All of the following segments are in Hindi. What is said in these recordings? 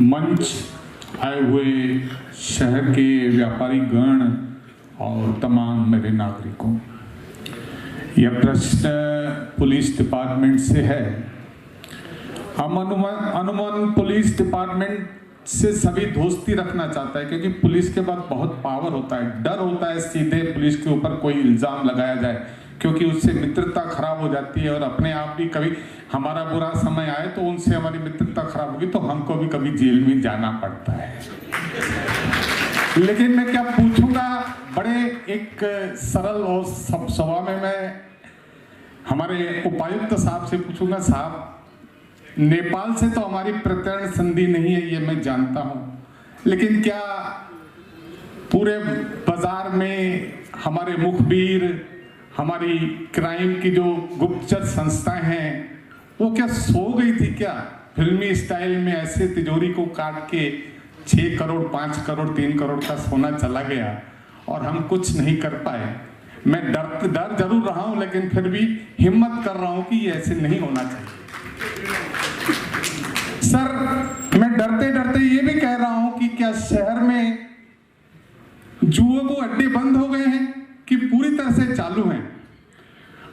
मंच आए हुए शहर के व्यापारी गण और तमाम मेरे नागरिकों, यह प्रश्न पुलिस डिपार्टमेंट से है। हम अनुमान पुलिस डिपार्टमेंट से सभी दोस्ती रखना चाहता है, क्योंकि पुलिस के पास बहुत पावर होता है, डर होता है सीधे पुलिस के ऊपर कोई इल्जाम लगाया जाए, क्योंकि उससे मित्रता खराब हो जाती है। और अपने आप भी कभी हमारा बुरा समय आए तो उनसे हमारी मित्रता खराब होगी तो हमको भी कभी जेल में जाना पड़ता है। लेकिन मैं क्या पूछूंगा, बड़े एक सरल और सभा में मैं हमारे उपायुक्त साहब से पूछूंगा, साहब नेपाल से तो हमारी प्रत्यर्थ संधि नहीं है, ये मैं जानता हूं, लेकिन क्या पूरे बाजार में हमारे मुखबिर, हमारी क्राइम की जो गुप्तचर संस्थाएं हैं, वो क्या सो गई थी क्या? फिल्मी स्टाइल में ऐसे तिजोरी को काट के 6 करोड़ 5 करोड़ 3 करोड़ का सोना चला गया और हम कुछ नहीं कर पाए। मैं डर जरूर रहा हूं, लेकिन फिर भी हिम्मत कर रहा हूं कि ये ऐसे नहीं होना चाहिए। सर, मैं डरते डरते ये भी कह रहा हूं कि क्या शहर में जुए को अड्डे बंद हो गए हैं कि पूरी तरह से चालू हैं?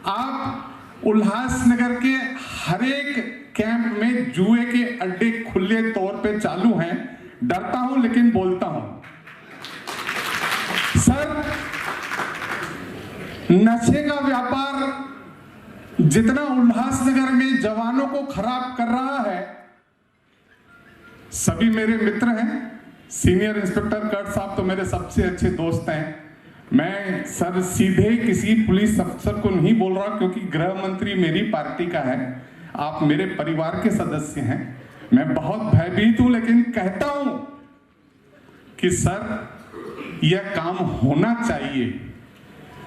आप उल्लासनगर के हर एक कैंप में जुए के अड्डे खुले तौर पे चालू हैं। डरता हूं लेकिन बोलता हूं, सर नशे का व्यापार जितना उल्लासनगर में जवानों को खराब कर रहा है, सभी मेरे मित्र हैं। सीनियर इंस्पेक्टर कट साहब तो मेरे सबसे अच्छे दोस्त हैं। मैं सर सीधे किसी पुलिस अफसर को नहीं बोल रहा, क्योंकि गृह मंत्री मेरी पार्टी का है, आप मेरे परिवार के सदस्य हैं। मैं बहुत भयभीत हूं, लेकिन कहता हूं कि सर यह काम होना चाहिए।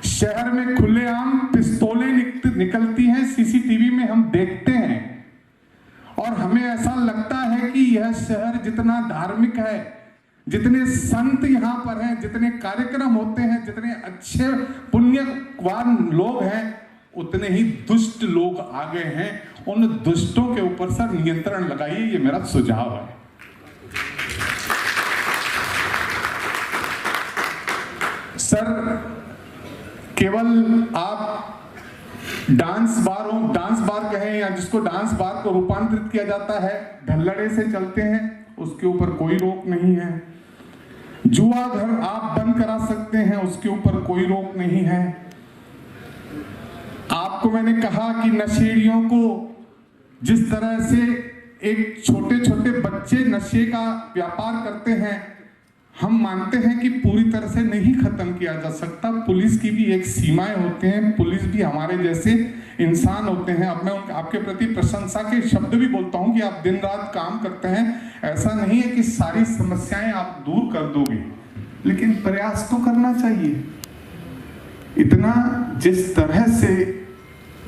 शहर में खुलेआम पिस्तौलें निकलती हैं, सीसीटीवी में हम देखते हैं, और हमें ऐसा लगता है कि यह शहर जितना धार्मिक है, जितने संत यहाँ पर हैं, जितने कार्यक्रम होते हैं, जितने अच्छे पुण्यवान लोग हैं, उतने ही दुष्ट लोग आ गए हैं। उन दुष्टों के ऊपर सर नियंत्रण लगाइए, ये मेरा सुझाव है। सर केवल आप डांस बार कहें या जिसको डांस बार को रूपांतरित किया जाता है, ढल्लड़े से चलते हैं, उसके ऊपर कोई रोक नहीं है। जुआ घर आप बंद करा सकते हैं, उसके ऊपर कोई रोक नहीं है। आपको मैंने कहा कि नशेड़ियों को जिस तरह से एक छोटे छोटे बच्चे नशे का व्यापार करते हैं, हम मानते हैं कि पूरी तरह से नहीं खत्म किया जा सकता। पुलिस की भी एक सीमाएं होती हैं, पुलिस भी हमारे जैसे इंसान होते हैं। अब मैं आपके प्रति प्रशंसा के शब्द भी बोलता हूं कि आप दिन रात काम करते हैं। ऐसा नहीं है कि सारी समस्याएं आप दूर कर दोगे, लेकिन प्रयास तो करना चाहिए। इतना जिस तरह से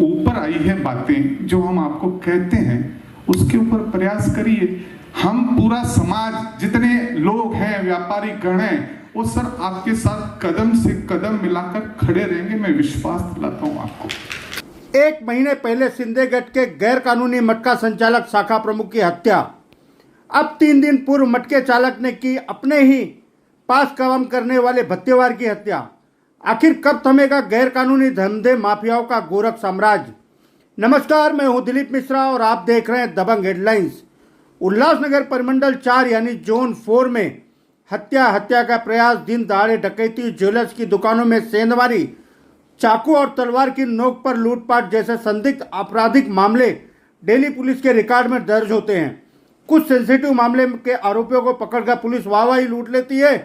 ऊपर आई है बातें जो हम आपको कहते हैं, उसके ऊपर प्रयास करिए। हम पूरा समाज, जितने लोग हैं, व्यापारी गण हैं, वो सर आपके साथ कदम से कदम मिलाकर खड़े रहेंगे, मैं विश्वास दिलाता हूं आपको। 1 महीने पहले सिंदेगढ़ के गैर कानूनी मटका संचालक शाखा प्रमुख की हत्या। अब 3 दिन पूर्व मटके चालक ने की अपने ही पास काम करने वाले भत्तेवार की हत्या। आखिर कब थमेगा गैर कानूनी धंधे माफियाओं का गोरख साम्राज्य? नमस्कार, मैं हूं दिलीप मिश्रा और आप देख रहे हैं दबंग हेडलाइंस। उल्लासनगर परिमंडल 4 यानी जोन 4 में हत्या का प्रयास, दिन दहाड़े डकैती, ज्वेलर्स की दुकानों में सेंधमारी, चाकू और तलवार की नोक पर लूटपाट जैसे संदिग्ध आपराधिक मामले डेली पुलिस के रिकॉर्ड में दर्ज होते हैं। कुछ सेंसिटिव मामले के आरोपियों को पकड़कर पुलिस वाहवाही लूट लेती है,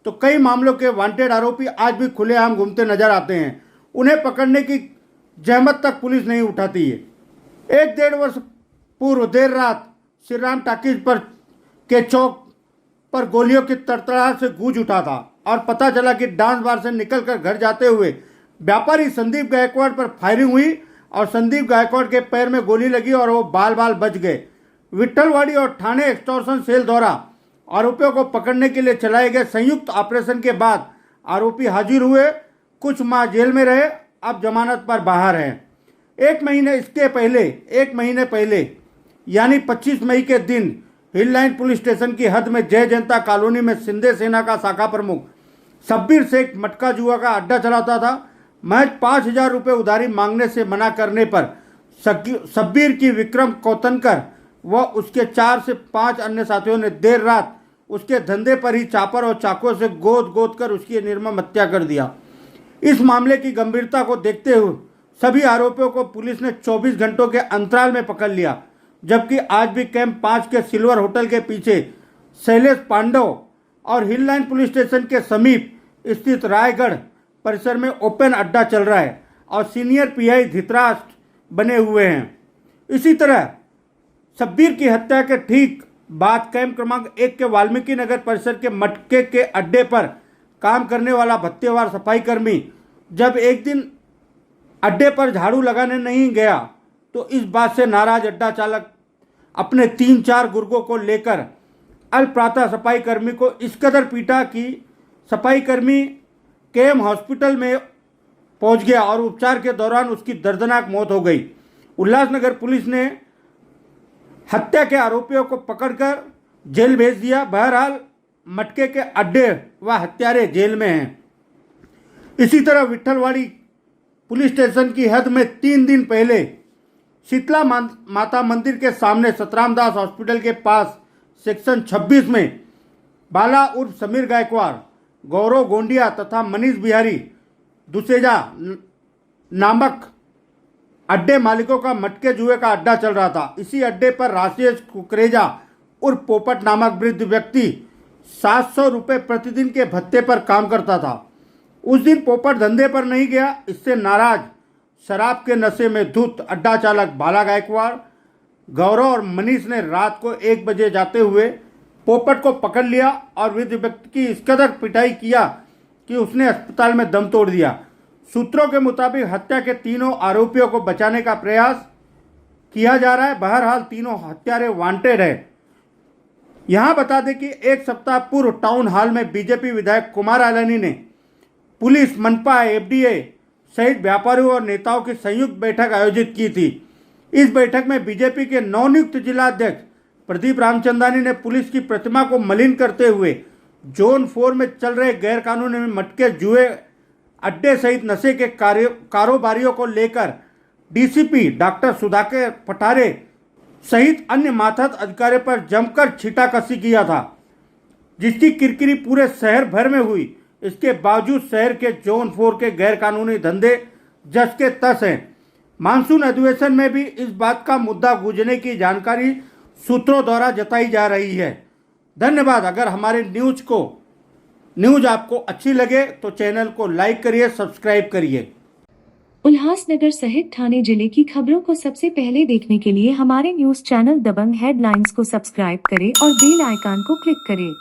तो कई मामलों के वांटेड आरोपी आज भी खुलेआम घूमते नजर आते हैं। उन्हें पकड़ने की जहमत तक पुलिस नहीं उठाती है। 1-1.5 वर्ष पूर्व देर रात श्री राम टाकीज पर के चौक पर गोलियों की तड़तड़ाहट से गूंज उठा था और पता चला कि डांस बार से निकलकर घर जाते हुए व्यापारी संदीप गायकवाड़ पर फायरिंग हुई और संदीप गायकवाड़ के पैर में गोली लगी और वो बाल बाल बच गए। विट्ठलवाड़ी और थाने एक्सटॉर्शन सेल द्वारा आरोपियों को पकड़ने के लिए चलाए गए संयुक्त ऑपरेशन के बाद आरोपी हाजिर हुए। कुछ माह जेल में रहे, अब जमानत पर बाहर हैं। 1 महीने पहले यानी 25 मई के दिन हिल लाइन पुलिस स्टेशन की हद में जय जनता कॉलोनी में सिंधे सेना का शाखा प्रमुख शब्बीर शेख मटका जुआ का अड्डा चलाता था। महज 5,000 रुपये उधारी मांगने से मना करने पर शब्बीर की विक्रम कोतनकर व उसके 4 से 5 अन्य साथियों ने देर रात उसके धंधे पर ही चापर और चाकू से गोद कर उसकी निर्मम हत्या कर दिया। इस मामले की गंभीरता को देखते हुए सभी आरोपियों को पुलिस ने 24 घंटों के अंतराल में पकड़ लिया, जबकि आज भी कैंप 5 के सिल्वर होटल के पीछे शैलेश पांडव और हिल लाइन पुलिस स्टेशन के समीप स्थित रायगढ़ परिसर में ओपन अड्डा चल रहा है और सीनियर पीआई धृतराष्ट्र बने हुए हैं। इसी तरह शब्बीर की हत्या के ठीक बाद कैंप क्रमांक 1 के वाल्मीकि नगर परिसर के मटके के अड्डे पर काम करने वाला भत्तेवार सफाई कर्मी जब एक दिन अड्डे पर झाड़ू लगाने नहीं गया तो इस बात से नाराज अड्डा चालक अपने 3-4 गुर्गों को लेकर अल प्रातः सफाई कर्मी को इस कदर पीटा कि सफाई कर्मी केएम हॉस्पिटल में पहुंच गया और उपचार के दौरान उसकी दर्दनाक मौत हो गई। उल्लासनगर पुलिस ने हत्या के आरोपियों को पकड़कर जेल भेज दिया। बहरहाल मटके के अड्डे व हत्यारे जेल में हैं। इसी तरह विट्ठलवाड़ी पुलिस स्टेशन की हद में 3 दिन पहले शीतला माता मंदिर के सामने सतराम दास हॉस्पिटल के पास सेक्शन 26 में बाला उर्फ समीर गायकवाड़, गौरव गोंडिया तथा मनीष बिहारी दुसेजा नामक अड्डे मालिकों का मटके जुए का अड्डा चल रहा था। इसी अड्डे पर राजेश कुकरेजा उर्फ पोपट नामक वृद्ध व्यक्ति 700 रुपये प्रतिदिन के भत्ते पर काम करता था। उस दिन पोपट धंधे पर नहीं गया। इससे नाराज शराब के नशे में धुत अड्डा चालक बाला गायकवाड़, गौरव और मनीष ने रात को 1 बजे जाते हुए पोपट को पकड़ लिया और वृद्ध व्यक्ति की इस कदर पिटाई किया कि उसने अस्पताल में दम तोड़ दिया। सूत्रों के मुताबिक हत्या के तीनों आरोपियों को बचाने का प्रयास किया जा रहा है। बहरहाल तीनों हत्यारे वांटेड है। यहां बता दें कि 1 सप्ताह पूर्व टाउन हॉल में बीजेपी विधायक कुमार आलानी ने पुलिस, मनपा, एफडीए सहित व्यापारियों और नेताओं की संयुक्त बैठक आयोजित की थी। इस बैठक में बीजेपी के नवनियुक्त जिलाध्यक्ष प्रदीप रामचंदानी ने पुलिस की प्रतिमा को मलिन करते हुए जोन 4 में चल रहे गैरकानूनी मटके जुए अड्डे सहित नशे के कारोबारियों को लेकर डीसीपी डॉक्टर सुधाकर पठारे सहित अन्य मातहत अधिकारियों पर जमकर छीटाकशी किया था, जिसकी किरकिरी पूरे शहर भर में हुई। इसके बावजूद शहर के जोन 4 के गैरकानूनी धंधे जस के तस हैं। मानसून अधिवेशन में भी इस बात का मुद्दा गूंजने की जानकारी सूत्रों द्वारा जताई जा रही है। धन्यवाद। अगर हमारे न्यूज आपको अच्छी लगे तो चैनल को लाइक करिए, सब्सक्राइब करिए। उल्लासनगर सहित ठाणे जिले की खबरों को सबसे पहले देखने के लिए हमारे न्यूज चैनल दबंग हेडलाइंस को सब्सक्राइब करें और बेल आइकन को क्लिक करें।